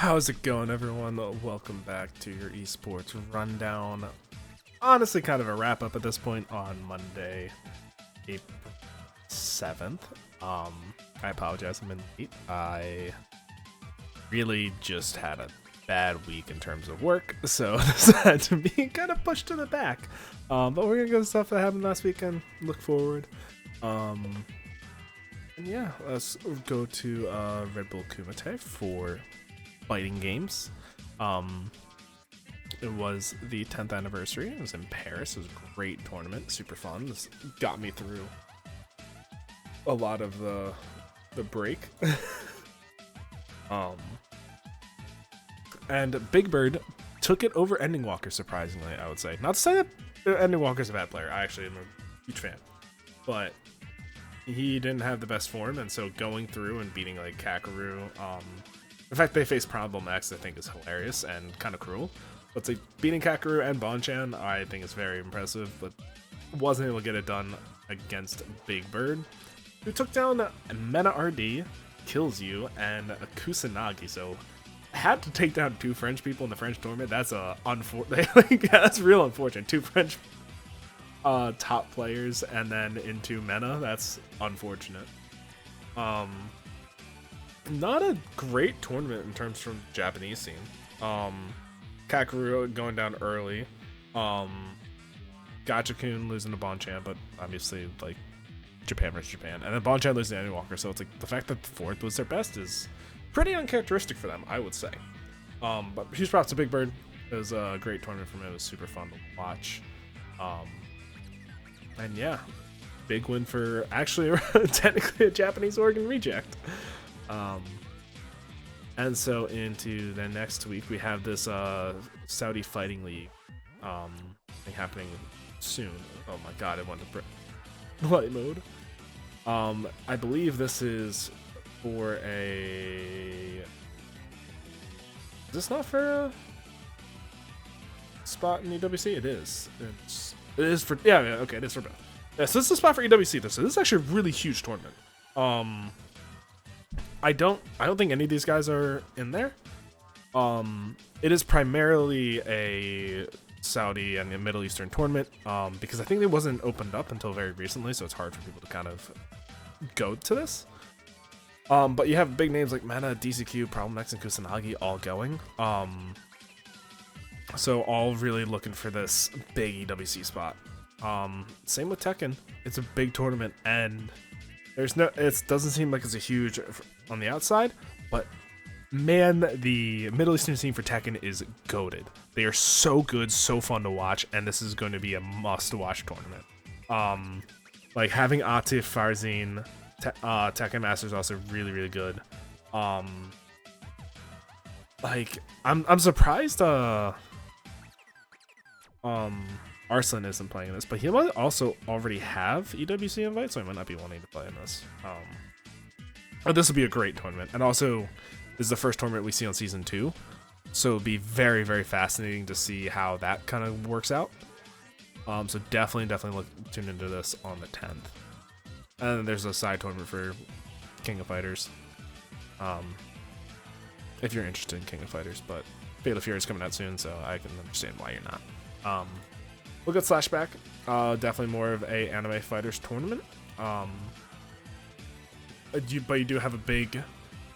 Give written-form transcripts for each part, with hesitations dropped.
How's it going, everyone? Welcome back to your Esports Rundown. Honestly, kind of a wrap-up at this point on Monday, April 7th. I apologize, I'm in late. I really just had a bad week in terms of work, so this had to be kind of pushed to the back. But we're gonna go to stuff that happened last weekend. Look forward. And yeah, let's go to RedBull Kumite for fighting games. It was the 10th anniversary. It was in Paris. It was a great tournament, super fun. This got me through a lot of the break. And Big Bird took it over Ending Walker, surprisingly, I would say. Not to say that Ending Walker's a bad player. I actually am a huge fan. But he didn't have the best form, and so going through and beating like Kakaroo, in fact, they face Problem X, I think, is hilarious and kind of cruel. But like, beating Kakaroo and Bonchan, I think is very impressive, but wasn't able to get it done against Big Bird, who took down Mena RD, Kills You, and Kusanagi. So had to take down two French people in the French tournament. That's that's real unfortunate. Two French top players and then into Mena. That's unfortunate. Not a great tournament in terms from the Japanese scene. Kakaroo going down early. Gachakun losing to Bonchan, but obviously like Japan versus Japan. And then Bonchan losing to Anywalker, so it's like the fact that the fourth was their best is pretty uncharacteristic for them, I would say. But huge props to Big Bird. It was a great tournament for me. It was super fun to watch. And yeah, big win for actually technically a Japanese Oregon reject. And so into the next week we have this Saudi Fighting League thing happening soon. Oh my god, it went to light mode. I believe this is for a... Is this not for a spot in EWC? It is. It is for... Yeah, okay, it is for both. Yeah, so this is a spot for EWC. So this is actually a really huge tournament. I don't think any of these guys are in there. It is primarily a Saudi and the Middle Eastern tournament, because I think it wasn't opened up until very recently, so it's hard for people to kind of go to this. But you have big names like Mena, DCQ, Problem X, and Kusanagi all going. So all really looking for this big EWC spot. Same with Tekken. It's a big tournament, and it doesn't seem like it's a huge on the outside, but man, the Middle Eastern scene for Tekken is goated. They are so good, so fun to watch, and this is going to be a must-watch tournament. Like having Atif, Farzin, Tekken Master is also really, really good. Like I'm surprised Arslan isn't playing in this, but he might also already have EWC invites, so he might not be wanting to play in this. But this will be a great tournament, and also this is the first tournament we see on season 2, so it'll be very, very fascinating to see how that kind of works out. So definitely tune into this on the 10th. And then there's a side tournament for King of Fighters, if you're interested in King of Fighters, but Fatal Fury is coming out soon, so I can understand why you're not. We'll get Slashback. Definitely more of a anime fighters tournament. But you do have a big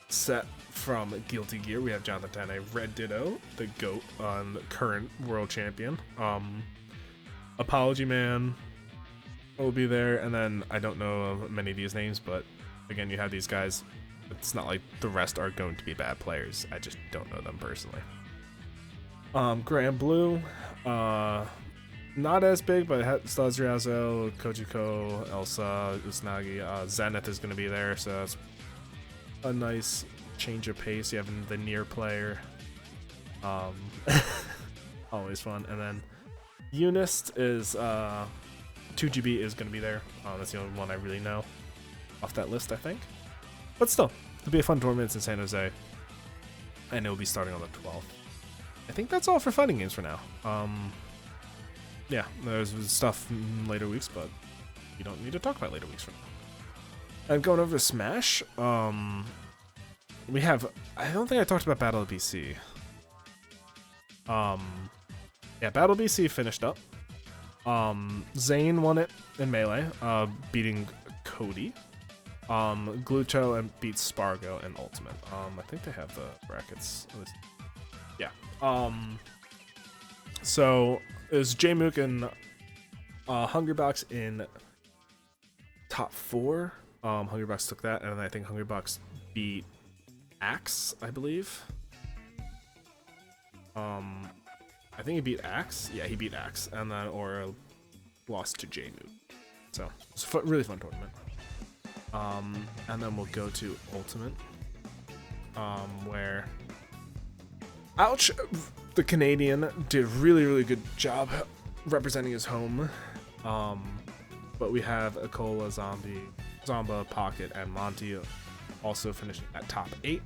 set from Guilty Gear. We have Jonathan Tane, Red Ditto, the GOAT on current world champion. Apology Man will be there, and then I don't know many of these names, but again, you have these guys. It's not like the rest are going to be bad players. I just don't know them personally. Grand Blue, not as big, but still has Ryuzo, Kojiko, Elsa, Usanagi. Zenith is going to be there, so that's a nice change of pace. You have the near player. Always fun. And then Eunice is 2GB is going to be there. That's the only one I really know off that list, I think. But still, it'll be a fun tournament. It's in San Jose, and it will be starting on the 12th. I think that's all for fighting games for now. Yeah, there's stuff in later weeks, but you don't need to talk about later weeks for now. And going over to Smash, we have, I don't think I talked about Battle of BC. Yeah, Battle BC finished up. Zane won it in Melee, beating Cody. Gluto and beat Spargo in Ultimate. I think they have the brackets. Yeah. So it was J-Mook and Hungrybox in top 4. Hungrybox took that, and I think Hungrybox beat Axe, I believe. I think he beat Axe. Yeah, he beat Axe, and then Aura lost to J-Mook. So it's a really fun tournament. And then we'll go to Ultimate, where Ouch, the Canadian did a really good job representing his home. But we have Akola, Zomba, Pocket, and Monty also finishing at top 8.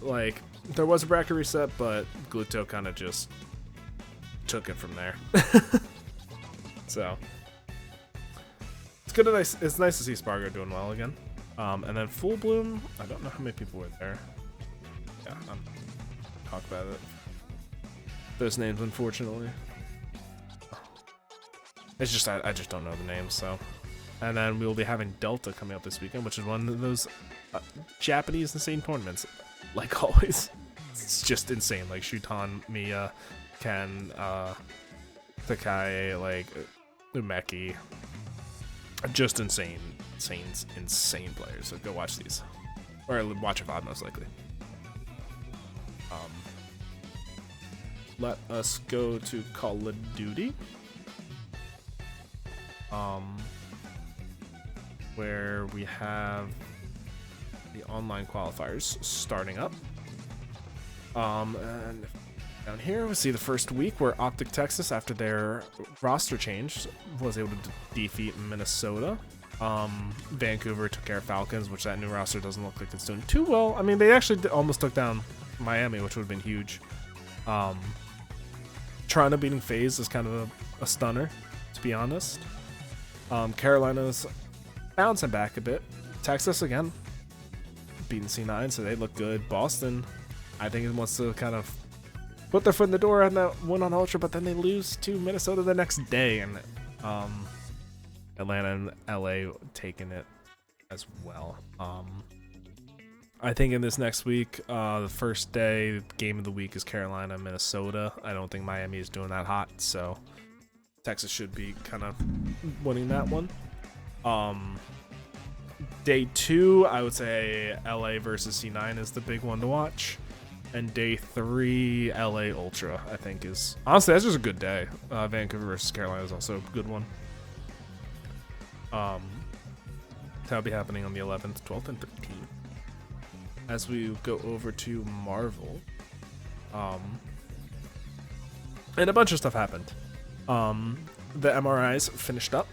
Like, there was a bracket reset, but Gluto kind of just took it from there. So it's good. It's nice to see Spargo doing well again. And then Full Bloom, I don't know how many people were there. Yeah, talk about it. Those names, unfortunately. It's just I just don't know the names. So, and then we will be having Delta coming up this weekend, which is one of those Japanese insane tournaments. Like always, it's just insane. Like Shuton, Mia, Ken, Takai, like Umeki, just insane players. So go watch these, or watch a VOD most likely. Let us go to Call of Duty, where we have the online qualifiers starting up. And down here we see the first week where Optic Texas, after their roster change, was able to defeat Minnesota. Vancouver took care of Falcons, which that new roster doesn't look like it's doing too well. I mean, they actually almost took down Miami, which would have been huge. Toronto beating FaZe is kind of a stunner, to be honest. Carolina's bouncing back a bit. Texas, again, beating C9, so they look good. Boston, I think it wants to kind of put their foot in the door on that win on Ultra, but then they lose to Minnesota the next day, and Atlanta and LA taking it as well. I think in this next week, the first day game of the week is Carolina, Minnesota. I don't think Miami is doing that hot, so Texas should be kind of winning that one. Day 2, I would say LA versus C9 is the big one to watch. And day 3, LA Ultra, I think is... Honestly, that's just a good day. Vancouver versus Carolina is also a good one. That'll be happening on the 11th, 12th, and 13th. As we go over to Marvel. And a bunch of stuff happened. The MRIs finished up.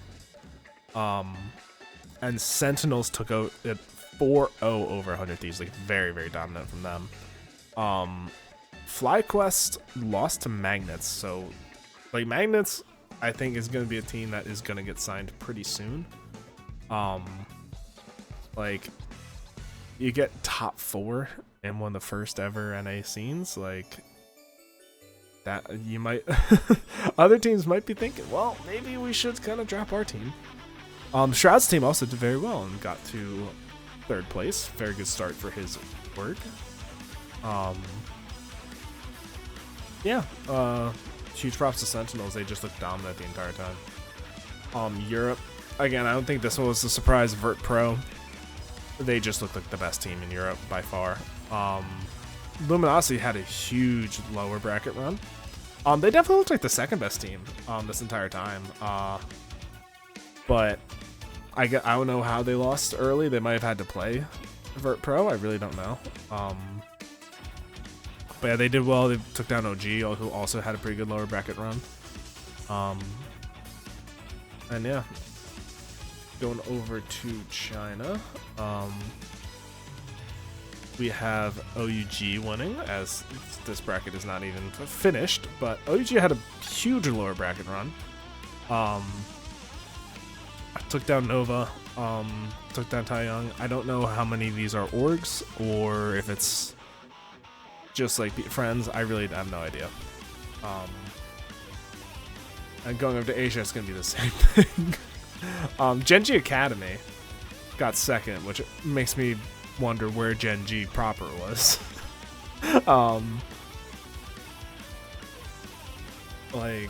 And Sentinels took out at 4-0 over 100 Thieves, like very dominant from them. FlyQuest lost to Magnets, so like Magnets, I think is going to be a team that is going to get signed pretty soon. Like you get top 4 in one of the first ever NA scenes, like that you might other teams might be thinking, well, maybe we should kind of drop our team. Shroud's team also did very well and got to 3rd place. Very good start for his work. Yeah, huge props to Sentinels. They just looked dominant the entire time. Europe, again, I don't think this one was a surprise. Vert Pro, they just looked like the best team in Europe by far. Luminosity had a huge lower bracket run. They definitely looked like the 2nd best team this entire time. But I don't know how they lost early. They might have had to play Vert Pro. I really don't know. But yeah, they did well. They took down OG, who also had a pretty good lower bracket run. And yeah, going over to China, we have OUG winning, as this bracket is not even finished. But OUG had a huge lower bracket run. took down Nova, took down Taeyong. I don't know how many of these are orgs or if it's just like friends. I really have no idea. And going over to Asia, it's gonna be the same thing. Genji Academy got second, which makes me wonder where Genji proper was. Like,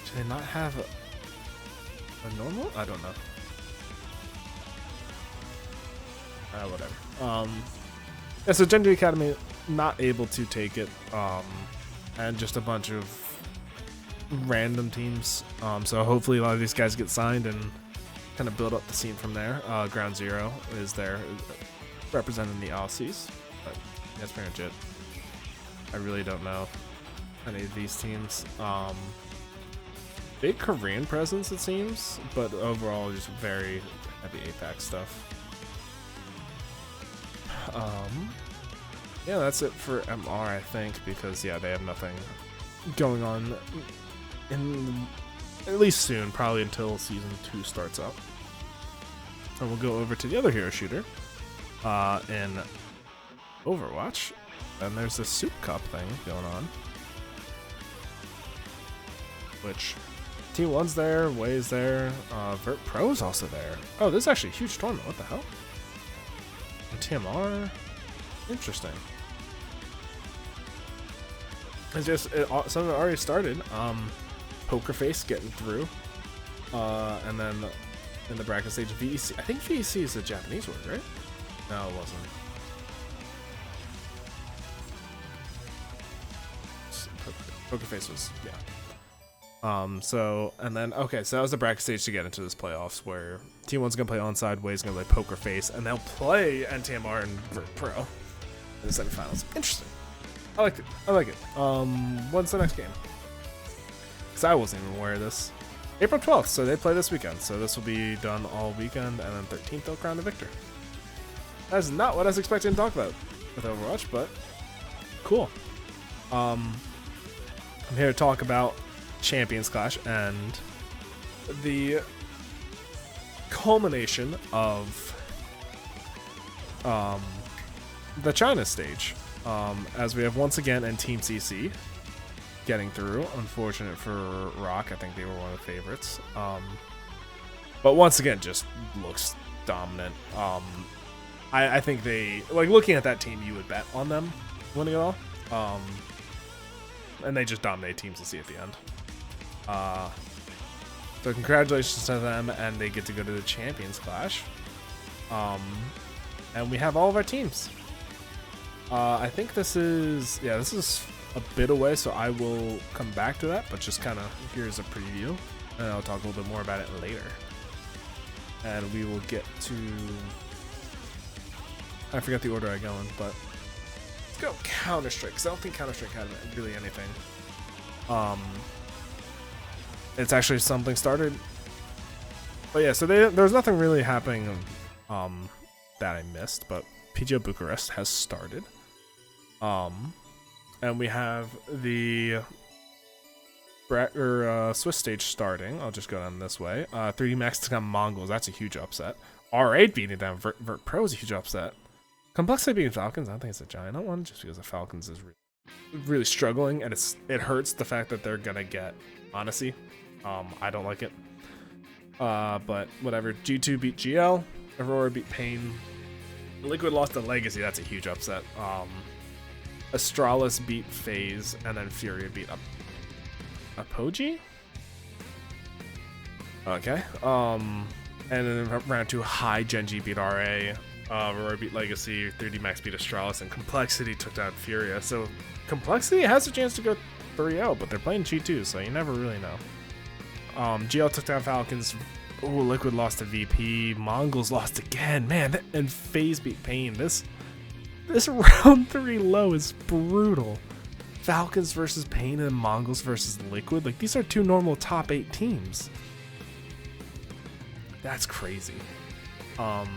do they not have a normal? I don't know. Whatever. Yeah, so Genji Academy not able to take it, and just a bunch of random teams. So hopefully a lot of these guys get signed and kind of build up the scene from there. Ground Zero is there representing the RLCS, but that's pretty much it. I really don't know any of these teams. Big Korean presence, it seems, but overall just very heavy APAC stuff. Yeah, that's it for MR, I think, because yeah, they have nothing going on in at least soon, probably until season 2 starts up. And we'll go over to the other hero shooter in Overwatch, and there's this Soup Cup thing going on, which Team 1's there, Way's there, Vert Pro's also there. Oh, this is actually a huge tournament. What the hell? And TMR, interesting. It's just something that already started. Poker Face getting through, and then in the bracket stage, VEC. I think VEC is a Japanese word, right? No, it wasn't. Poker Face was, yeah. So, and then, okay, so that was the bracket stage to get into this playoffs where Team 1's gonna play Onside, Way's gonna play Poker Face, and they'll play NTMR and Vert Pro in the semifinals. Interesting. I like it. I like it. When's the next game? Because I wasn't even aware of this. April 12th, so they play this weekend. So this will be done all weekend, and then 13th they'll crown the victor. That's not what I was expecting to talk about with Overwatch, but cool. I'm here to talk about Champions Clash and the culmination of the China stage. As we have once again and Team CC getting through. Unfortunate for Rock, I think they were one of the favorites. But once again, just looks dominant. I think they, like, looking at that team, you would bet on them winning it all. And they just dominate Team CC at the end. So congratulations to them, and they get to go to the Champions Clash. And we have all of our teams. I think this is a bit away, so I will come back to that, but just kind of here's a preview, and I'll talk a little bit more about it later. And we will get to, I forgot the order I go in, but let's go Counter-Strike, because I don't think Counter-Strike had really anything. It's actually something started, but yeah, so there's nothing really happening that I missed, but PGO Bucharest has started. And we have the Swiss stage starting. I'll just go down this way. 3D Max took on Mongols. That's a huge upset. R8 beating down Vert Pro is a huge upset. Complexity beating Falcons. I don't think it's a giant one, just because the Falcons is really struggling, and it hurts the fact that they're gonna get Odyssey. I don't like it. But whatever. G2 beat GL. Aurora beat Pain. Liquid lost to Legacy. That's a huge upset. Astralis beat FaZe, and then Furia beat Apogee. Okay. And then round 2, High Genji beat RA. Aurora beat Legacy. 3D Max beat Astralis, and Complexity took down Furia. So Complexity has a chance to go 3-0, but they're playing G2, so you never really know. GL took down Falcons. Ooh, Liquid lost to VP. Mongols lost again. Man, and FaZe beat Pain. This round 3 low is brutal. Falcons versus Pain and Mongols versus Liquid. Like, these are 2 normal top 8 teams. That's crazy. Yeah,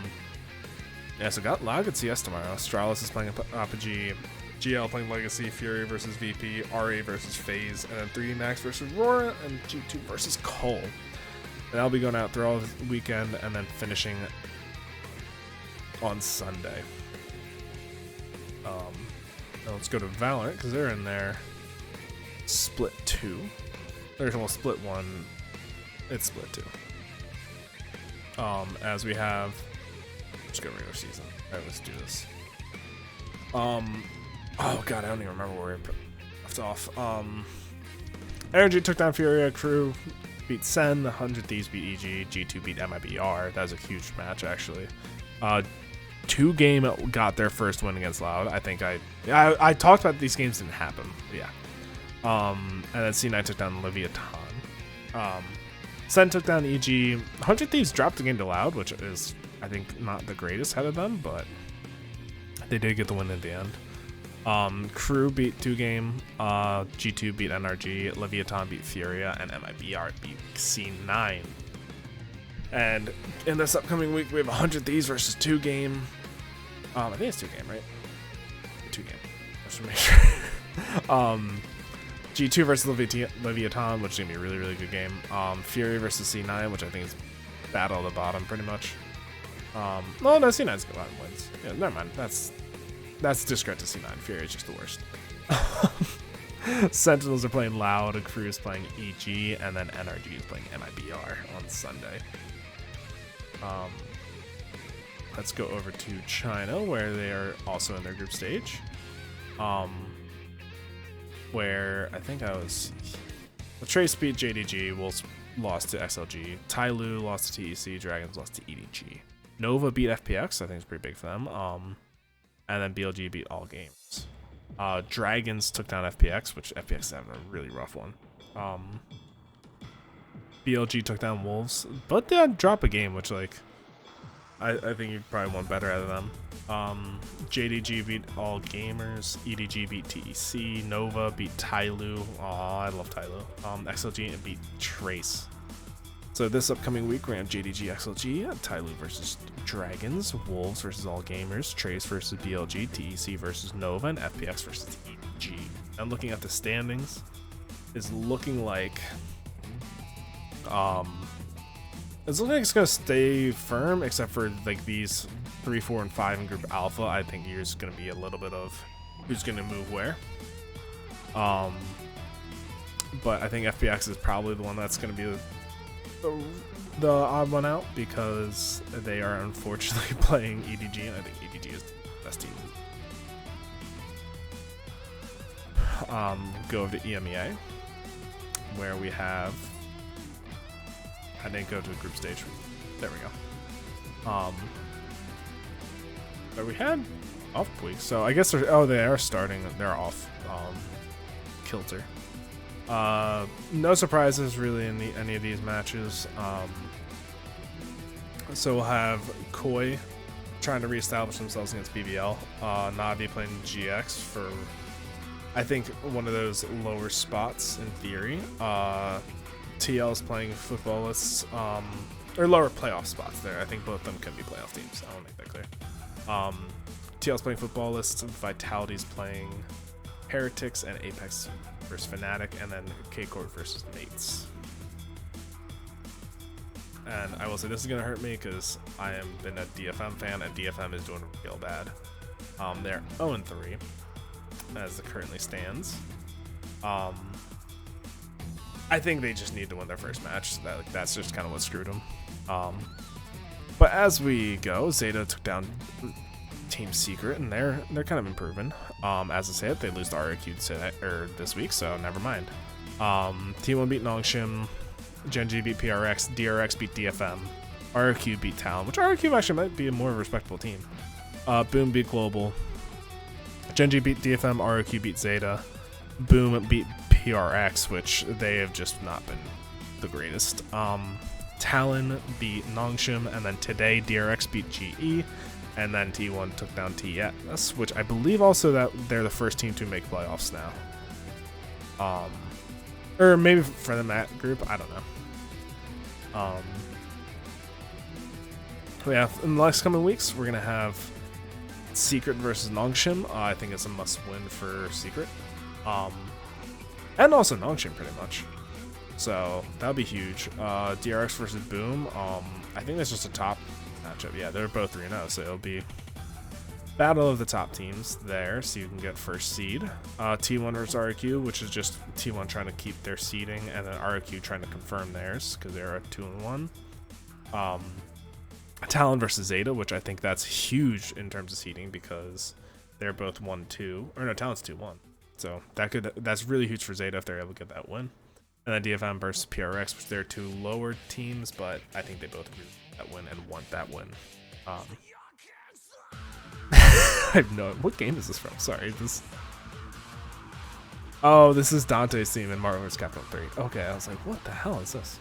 so got a lot of good CS tomorrow. Astralis is playing Apogee. GL playing Legacy, Fury versus VP, RA versus FaZe, and then 3D Max versus Aurora, and G2 versus Cole. And I'll be going out through all the weekend and then finishing on Sunday. Now let's go to Valorant because they're in there. Split 2. There's well, split 1. It's split 2. As we have, let's go regular season. All right, let's do this. Oh god, I don't even remember where we left off. Energy took down Furia. Crew beat Sen. 100 Thieves beat EG. G2 beat MIBR. That was a huge match actually. 2Game got their first win against Loud. I think I talked about these games didn't happen. Yeah. And then C9 took down Leviathan. Sen took down EG. 100 Thieves dropped the game to Loud, which is, I think, not the greatest out of them, but they did get the win at the end. Crew beat 2Game. G2 beat NRG. Leviathan beat Furia. And MIBR beat C9. And in this upcoming week, we have 100 Thieves versus 2Game. I think it's 2Game, right? 2Game. I should make sure. G2 versus Leviathan, which is going to be a really, really good game. Fury versus C9, which I think is battle of the bottom, pretty much. No, C9's going to wins. Yeah, never mind. That's discredit to C9. Fury is just the worst. Sentinels are playing Loud, Crew is playing EG, and then NRG is playing MIBR on Sunday. Let's go over to China, where they are also in their group stage. Where I think Trace beat JDG, Wolves lost to XLG, Tyloo lost to TEC, Dragons lost to EDG. Nova beat FPX, I think it's pretty big for them. And then BLG beat ALGS. Dragons took down FPX, which FPX is having a really rough one. BLG took down Wolves, but they had drop a game, which like I think you probably won better out of them. JDG beat All Gamers, EDG beat TEC, Nova beat Tyloo. Aw, I love Tyloo. XLG and beat Trace. So this upcoming week, we have JDG XLG, Tyloo versus Dragons, Wolves versus All Gamers, Trace versus BLG, TEC versus Nova, and FPX versus EG. And looking at the standings, is looking like it's gonna stay firm, except for like these 3, 4, and 5 in Group Alpha. I think here's gonna be a little bit of who's gonna move where. But I think FPX is probably the one that's gonna be the odd one out, because they are unfortunately playing EDG, and I think EDG is the best team. Go over to EMEA, where we have. I didn't go to the group stage. There we go. But we had off weeks, so I guess they are starting. They're off kilter. No surprises really in any of these matches. So we'll have Koi trying to reestablish themselves against BBL. Navi playing GX for, I think, one of those lower spots in theory. TL is playing Footballists, or lower playoff spots there. I think both of them could be playoff teams. I want to make that clear. TL is playing Footballists, Vitality's playing Heretics, and Apex versus Fnatic, and then K-Court versus Mates. And I will say this is going to hurt me because I am been a DFM fan, and DFM is doing real bad. They're 0-3 as it currently stands. I think they just need to win their first match. That's just kind of what screwed them. But as we go, Zeta took down Team Secret, and they're kind of improving. As I said, they lose to RQ today, this week, so never mind. T1 beat Nongshim, Genji beat PRX, DRX beat DFM, RQ beat Talon, which RQ actually might be a more respectable team. Boom beat Global, Genji beat DFM, RQ beat Zeta, Boom beat PRX, which they have just not been the greatest. Talon beat Nongshim, and then today DRX beat GE, and then T1 took down TS, which I believe also that they're the first team to make playoffs now. Or maybe for the Mat group, I don't know. Yeah, in the next coming weeks, we're gonna have Secret versus Nongshim. I think it's a must-win for Secret. And also Nongshim, pretty much. So, that'll be huge. DRX versus Boom. I think that's just a top matchup. Yeah, they're both 3-0, so it'll be battle of the top teams there, so you can get first seed. T1 versus RQ, which is just T1 trying to keep their seeding, and then RQ trying to confirm theirs, because they're at 2-1. Talon versus Zeta, which I think that's huge in terms of seeding, because they're both 1-2. Or no, Talon's 2-1. So that's really huge for Zeta if they're able to get that win. And then DFM versus PRX, which they're 2 lower teams, but I think they both agree with that win and want that win. I have no. What game is this from? Sorry, this. Oh, this is Dante's team in Marvel vs. Capcom 3. Okay, I was like, what the hell is this?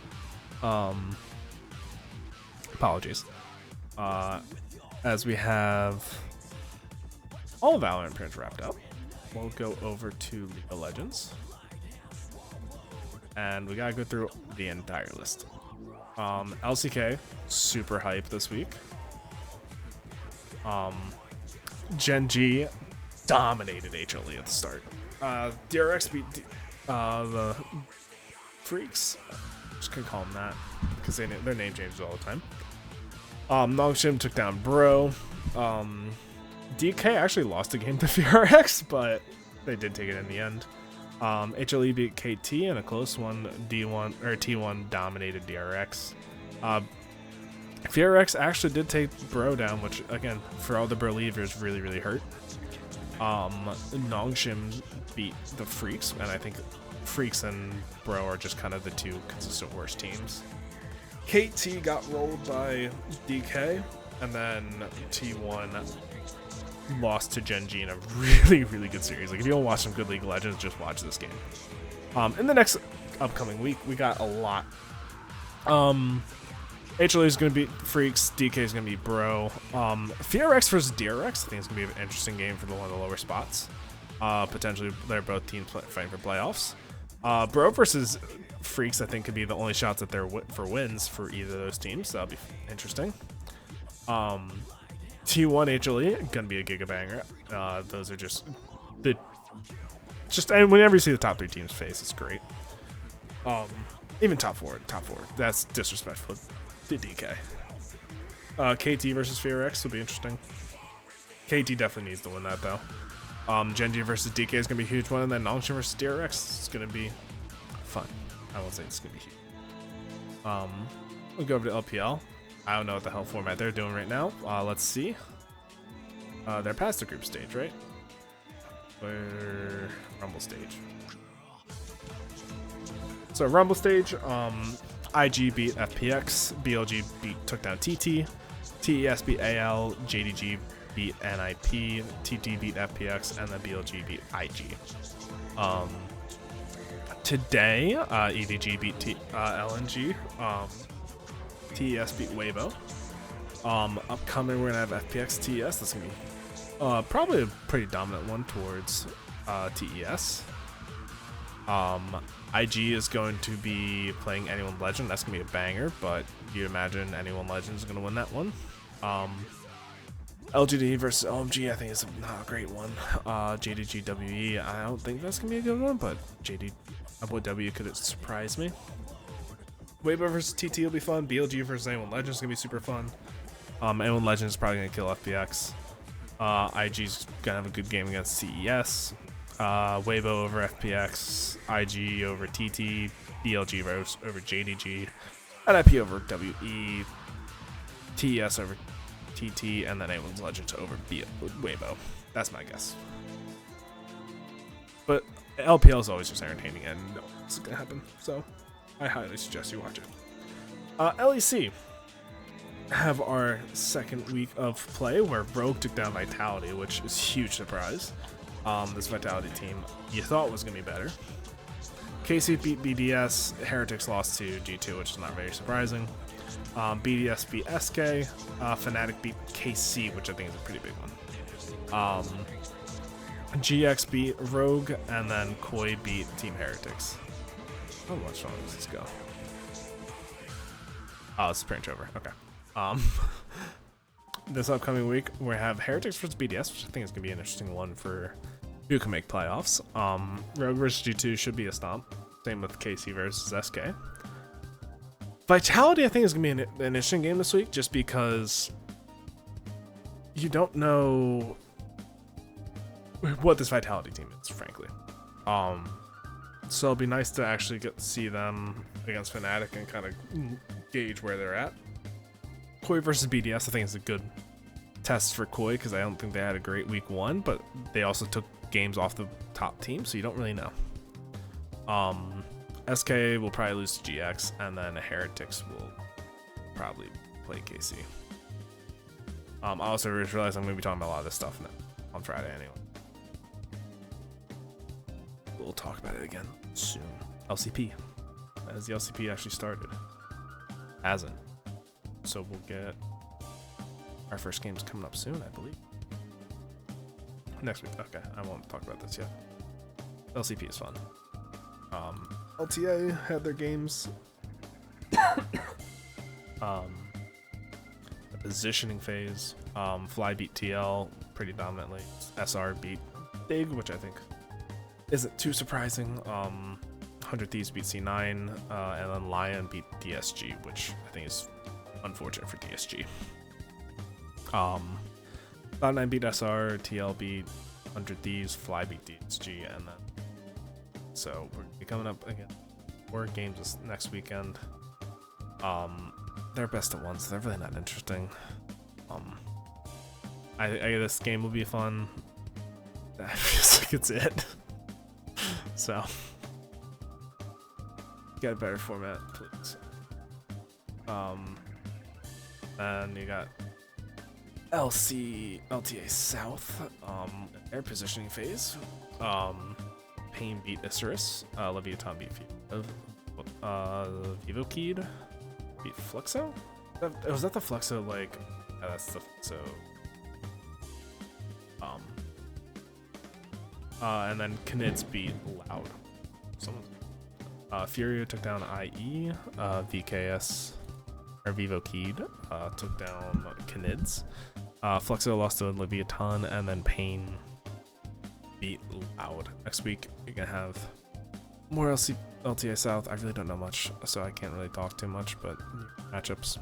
Apologies. As we have all Valorant appearance wrapped up, we'll go over to League of Legends, and we gotta go through the entire list. LCK, super hype this week. Gen G dominated HLE at the start. DRX beat the Freaks. Just gonna call them that because their name changes all the time. Nongshim took down Bro. DK actually lost a game to VRX, but they did take it in the end. HLE beat KT in a close one. T1 dominated DRX. VRX actually did take Bro down, which again, for all the Bro leavers, really hurt. Nongshim beat the Freaks, and I think Freaks and Bro are just kind of the 2 consistent worst teams. KT got rolled by DK, and then T1 lost to Gen G in a really good series. Like, if you don't watch some good League of Legends, just watch this game. In the next upcoming week, we got a lot. HLE is going to beat Freaks, DK is going to beat Bro. VRX versus DRX, I think it's going to be an interesting game for one of the lower spots. Potentially, they're both teams fighting for playoffs. Bro versus Freaks, I think, could be the only shots that they're for wins for either of those teams. So that'll be interesting. T1 HLE, gonna be a giga banger. Those are just and whenever you see the top 3 teams face, it's great. Even top four, that's disrespectful to DK. KT versus VRX will be interesting. KT definitely needs to win that though. Gen G versus DK is gonna be a huge one, and then Nongshim versus DRX is gonna be fun. I won't say it's gonna be huge. We'll go over to LPL. I don't know what the hell format they're doing right now. Let's see. They're past the group stage, right? Or Rumble stage. So Rumble stage, IG beat FPX, BLG took down TT, TES beat AL, JDG beat NIP, TT beat FPX, and then BLG beat IG. Today, EDG beat LNG, TES beat Weibo. Upcoming, we're gonna have FPX TES. That's gonna be probably a pretty dominant one towards TES. IG is going to be playing Anyone Legend. That's gonna be a banger, but you'd imagine Anyone Legend is gonna win that one. LGD versus OMG, I think is not a great one. JDG WE, I don't think that's gonna be a good one, but W could surprise me. Weibo versus TT will be fun. BLG versus Anyone Legend is gonna be super fun. Anyone Legend is probably gonna kill FPX. IG's gonna have a good game against CES. Weibo over FPX, IG over TT, BLG over JDG, NIP over WE, TES over TT, and then Anyone's Legend over Weibo. That's my guess. But LPL is always just entertaining, and no it's gonna happen. So I highly suggest you watch it. LEC have our second week of play where Rogue took down Vitality, which is a huge surprise. This Vitality team you thought was going to be better. KC beat BDS, Heretics lost to G2, which is not very surprising. BDS beat SK, Fnatic beat KC, which I think is a pretty big one. GX beat Rogue, and then Koi beat Team Heretics. How much longer does this go? Oh, it's pretty much over. Okay. this upcoming week, we have Heretics versus BDS, which I think is going to be an interesting one for who can make playoffs. Rogue versus G2 should be a stomp. Same with KC versus SK. Vitality, I think, is going to be an interesting game this week, just because you don't know what this Vitality team is, frankly. So it'll be nice to actually get to see them against Fnatic and kind of gauge where they're at. Koi versus BDS, I think, is a good test for Koi, because I don't think they had a great week 1, but they also took games off the top team, so you don't really know. SK will probably lose to GX, and then Heretics will probably play KC. I also just realized I'm going to be talking about a lot of this stuff on Friday anyway. We'll talk about it again soon. LCP. As the LCP actually started. Hasn't. So we'll get our first games coming up soon, I believe. Next week. Okay, I won't talk about this yet. LCP is fun. LTA had their games. The positioning phase. Fly beat TL pretty dominantly. SR beat Big, which I think isn't too surprising. 100 Thieves beat C9, and then Lion beat DSG, which I think is unfortunate for DSG. Cloud9 beat SR, TL beat 100 Thieves, Fly beat DSG, and then so we're coming up again 4 games this next weekend. They're best of ones, so they're really not interesting. I this game will be fun. That feels like it's it. So get a better format, please. And you got LTA South, their positioning phase. Pain beat Isurus, Leviathan beat Vivokid beat Fluxo? Was that the Fluxo, like, yeah, that's the Fluxo. And then Knids beat Loud. Furio took down IE, VKS, or Vivokid, took down Knids. Fluxo lost to Leviathan, and then Pain beat Loud. Next week, you're gonna have more LTA South. I really don't know much, so I can't really talk too much, but matchups.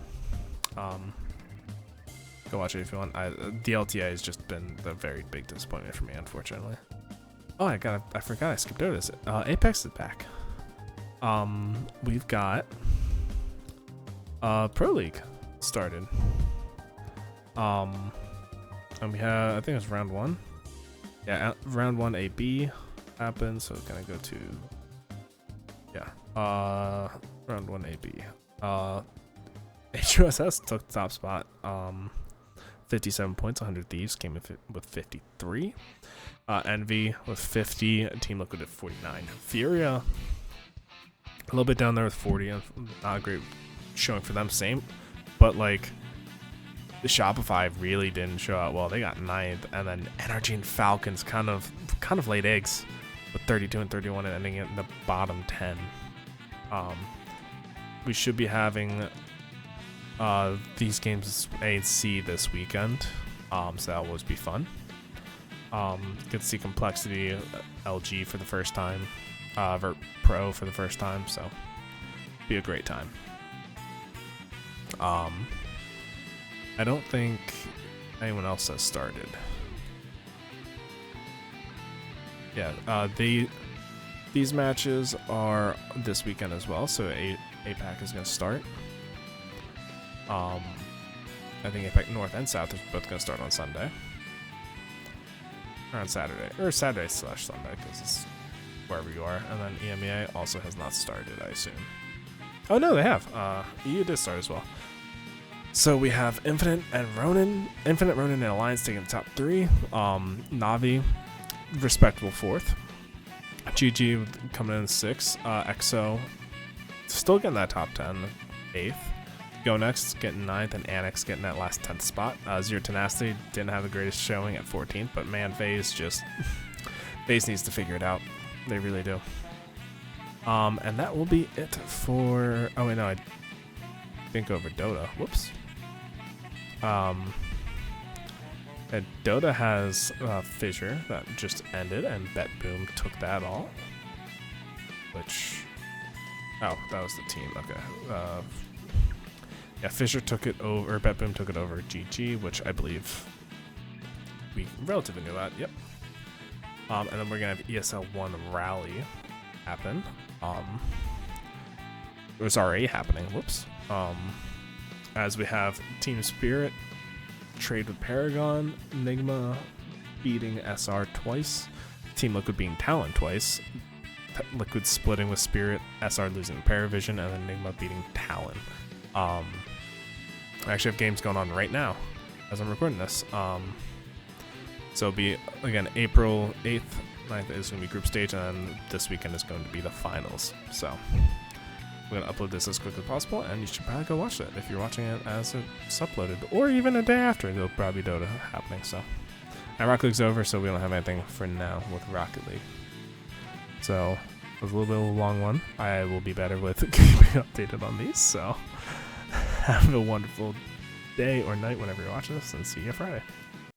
Go watch it if you want. The LTA has just been the very big disappointment for me, unfortunately. Oh, I forgot, I skipped over this. Apex is back. We've got Pro League started. And we have, I think it was round 1. Yeah, round 1 AB happened, so we're gonna go to, yeah, round 1 AB. HUSS took the top spot. 57 points, 100 Thieves came in with 53. Envy with 50, Team Liquid at 49. Furia, a little bit down there with 40. Not a great showing for them, same. But, like, the Shopify really didn't show out well. They got 9th, and then NRG and Falcons kind of laid eggs with 32 and 31 and ending it in the bottom 10. We should be having these games A and C this weekend, so that'll always be fun. Get to see Complexity, LG for the first time, Vert Pro for the first time, so be a great time. I don't think anyone else has started. Yeah, these matches are this weekend as well, so APAC is going to start. I think APAC North and South are both going to start on Sunday. Or on Saturday. Or Saturday/Sunday, because it's wherever you are. And then EMEA also has not started, I assume. Oh, no, they have. EU did start as well. So we have Infinite Ronin and Alliance taking the top 3. Navi, respectable 4th. GG coming in 6th. EXO, still getting that top 10, 8th. Go Next getting 9th, and Annex getting that last 10th spot. Zero Tenacity didn't have the greatest showing at 14th, but man, FaZe needs to figure it out. They really do. And that will be it for. Oh wait, no, I think over Dota. Whoops. And Dota has Fissure that just ended, and Bet Boom took that all. Which, oh, that was the team. Okay. Yeah, Fissure took it over. Bet Boom took it over GG, which I believe we relatively knew that. Yep. And then we're gonna have ESL 1 Rally happen. It was already happening. Whoops. As we have Team Spirit trade with Paragon, Nigma beating SR twice, Team Liquid beating Talon twice, Liquid splitting with Spirit, SR losing Paravision, and then Nigma beating Talon. I actually have games going on right now as I'm recording this. So it'll be, again, April 8th, 9th is going to be group stage, and then this weekend is going to be the finals. So I'm going to upload this as quickly as possible, and you should probably go watch it if you're watching it as it's uploaded, or even a day after. There'll probably be Dota happening. So, and Rocket League's over, so we don't have anything for now with Rocket League. So it was a little bit of a long one. I will be better with keeping updated on these. So have a wonderful day or night whenever you're watching this, and see you Friday.